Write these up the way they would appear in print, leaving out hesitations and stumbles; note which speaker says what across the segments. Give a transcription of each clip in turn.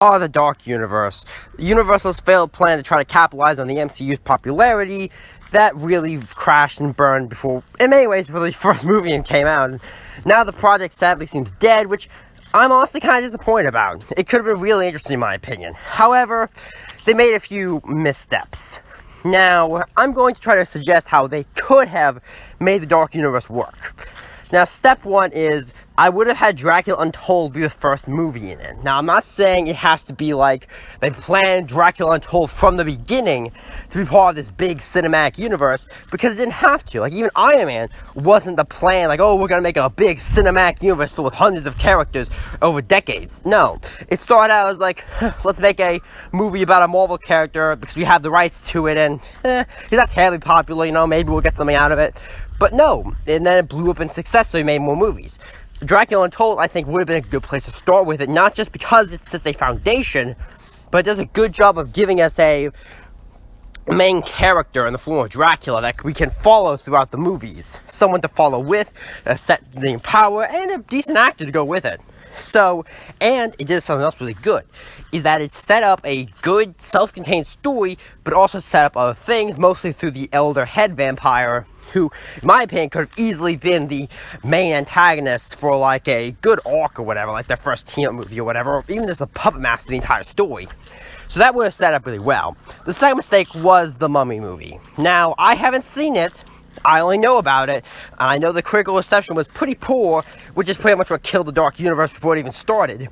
Speaker 1: The Dark Universe. Universal's failed plan to try to capitalize on the MCU's popularity that really crashed and burned before, in many ways, before the first movie came out. Now the project sadly seems dead, which I'm honestly kind of disappointed about. It could have been really interesting in my opinion. However, they made a few missteps. Now, I'm going to try to suggest how they could have made the Dark Universe work. Now, step one is, I would have had Dracula Untold be the first movie in it. Now, I'm not saying it has to be like they planned Dracula Untold from the beginning to be part of this big cinematic universe, because it didn't have to. Like, even Iron Man wasn't the plan, like, oh, we're gonna make a big cinematic universe filled with hundreds of characters over decades. No. It started out as like, let's make a movie about a Marvel character because we have the rights to it, and he's not terribly popular, maybe we'll get something out of it. But no, and then it blew up in success, so he made more movies. Dracula Untold, I think, would have been a good place to start with it, not just because it sets a foundation, but it does a good job of giving us a main character in the form of Dracula that we can follow throughout the movies. Someone to follow with, a setting power, and a decent actor to go with it. So, and it did something else really good, is that it set up a good self-contained story, but also set up other things, mostly through the Elder Head Vampire, who, in my opinion, could have easily been the main antagonist for, like, a good arc or whatever, like their first team-up movie or whatever, or even just a puppet master of the entire story. So that would have set up really well. The second mistake was the Mummy movie. Now, I haven't seen it, I only know about it, and I know the critical reception was pretty poor, which is pretty much what killed the Dark Universe before it even started.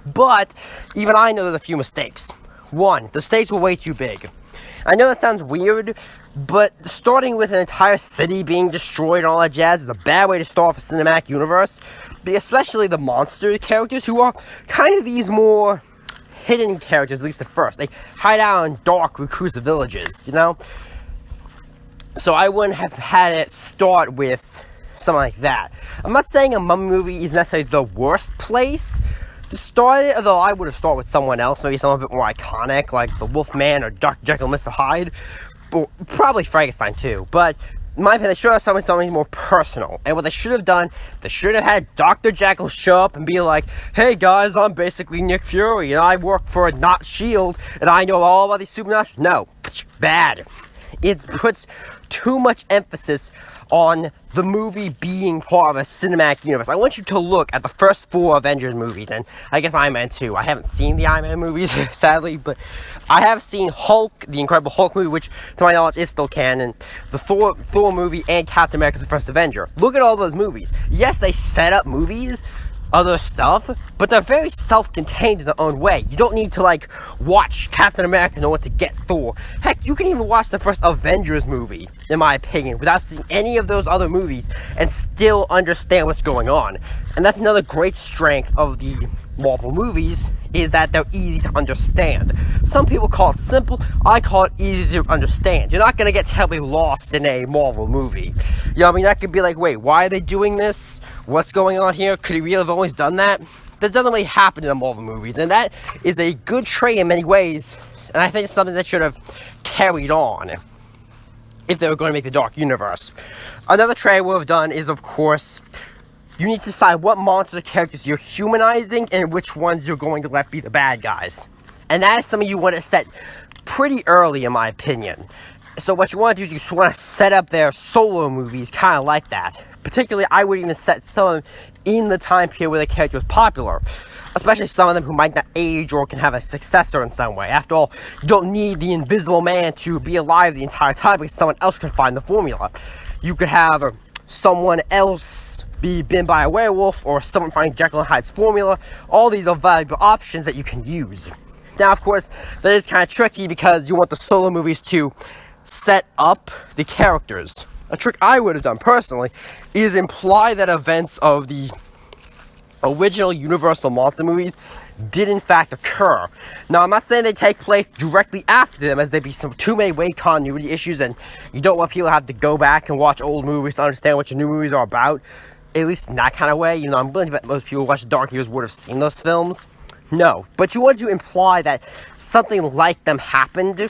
Speaker 1: But, even I know there's a few mistakes. One, the stakes were way too big. I know that sounds weird, but starting with an entire city being destroyed and all that jazz is a bad way to start off a cinematic universe, especially the monster characters, who are kind of these more hidden characters, at least at first. They hide out in dark, reclusive villages, So I wouldn't have had it start with something like that. I'm not saying a Mummy movie is necessarily the worst place to start it, although I would have started with someone else, maybe someone a bit more iconic, like the Wolfman or Dr. Jekyll and Mr. Hyde, or probably Frankenstein too. But in my opinion, they should have something more personal. And what they should have done, they should have had Dr. Jekyll show up and be like, hey guys, I'm basically Nick Fury, and I work for not S.H.I.E.L.D., and I know all about these supernatural. No, bad. It puts too much emphasis on the movie being part of a cinematic universe. I want you to look at the first 4 Avengers movies, and I guess Iron Man 2. I haven't seen the Iron Man movies, sadly, but I have seen Hulk, the Incredible Hulk movie, which, to my knowledge, is still canon, the Thor movie, and Captain America: The First Avenger. Look at all those movies. Yes, they set up movies, other stuff, but they're very self-contained in their own way. You don't need to, watch Captain America to know what to get Thor. Heck, you can even watch the first Avengers movie, in my opinion, without seeing any of those other movies and still understand what's going on. And that's another great strength of the Marvel movies, is that they're easy to understand. Some people call it simple, I call it easy to understand. You're not going to get terribly lost in a Marvel movie. That could be like, wait, why are they doing this? What's going on here? Could he really have always done that? That doesn't really happen in the Marvel movies, and that is a good trait in many ways, and I think it's something that should have carried on if they were going to make the Dark Universe. Another trait I would have done is, of course, you need to decide what monster characters you're humanizing and which ones you're going to let be the bad guys. And that is something you want to set pretty early, in my opinion. So what you want to do is you just want to set up their solo movies kind of like that. Particularly, I would even set some of them in the time period where the character was popular. Especially some of them who might not age or can have a successor in some way. After all, you don't need the Invisible Man to be alive the entire time because someone else can find the formula. You could have someone else be bitten by a werewolf, or someone find Jekyll and Hyde's formula. All these are valuable options that you can use. Now, of course, that is kind of tricky because you want the solo movies to set up the characters. A trick I would have done personally is imply that events of the original Universal monster movies did in fact occur. Now, I'm not saying they take place directly after them, as there'd be some too many way continuity issues, and you don't want people to have to go back and watch old movies to understand what your new movies are about. At least in that kind of way. I'm willing to bet most people who watch the Dark Universe would have seen those films. No, but you want to imply that something like them happened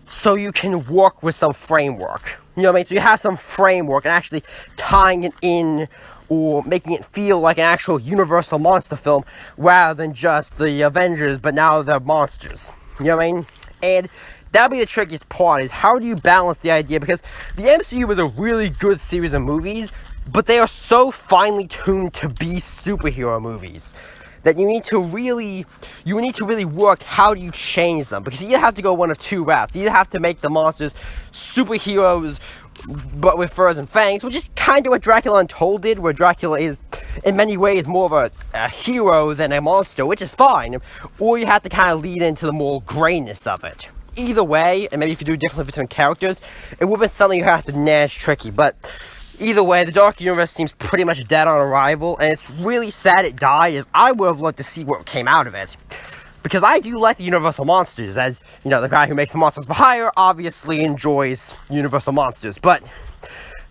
Speaker 1: so you can work with some framework. So you have some framework and actually tying it in or making it feel like an actual Universal monster film rather than just the Avengers, but now they're monsters. You know what I mean? And that'll be the trickiest part, is how do you balance the idea, because the MCU was a really good series of movies, but they are so finely tuned to be superhero movies that you need to really work how do you change them, because you have to go one of two routes. You either have to make the monsters superheroes but with furs and fangs, which is kind of what Dracula Untold did, where Dracula is in many ways more of a hero than a monster, which is fine, or you have to kind of lead into the more grayness of it. Either way, and maybe you could do differently between characters, it would have been something you have to manage tricky, but either way, the Dark Universe seems pretty much dead on arrival, and it's really sad it died, as I would have loved to see what came out of it. Because I do like the Universal Monsters, as, you know, the guy who makes the Monsters for Hire obviously enjoys Universal Monsters, but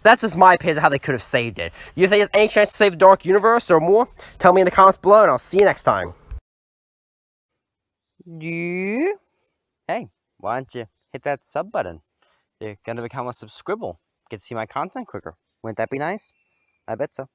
Speaker 1: that's just my opinion of how they could have saved it. You think there's any chance to save the Dark Universe or more? Tell me in the comments below, and I'll see you next time. Yeah? Hey, why don't you hit that sub button? You're gonna become a subscribble. Get to see my content quicker. Wouldn't that be nice? I bet so.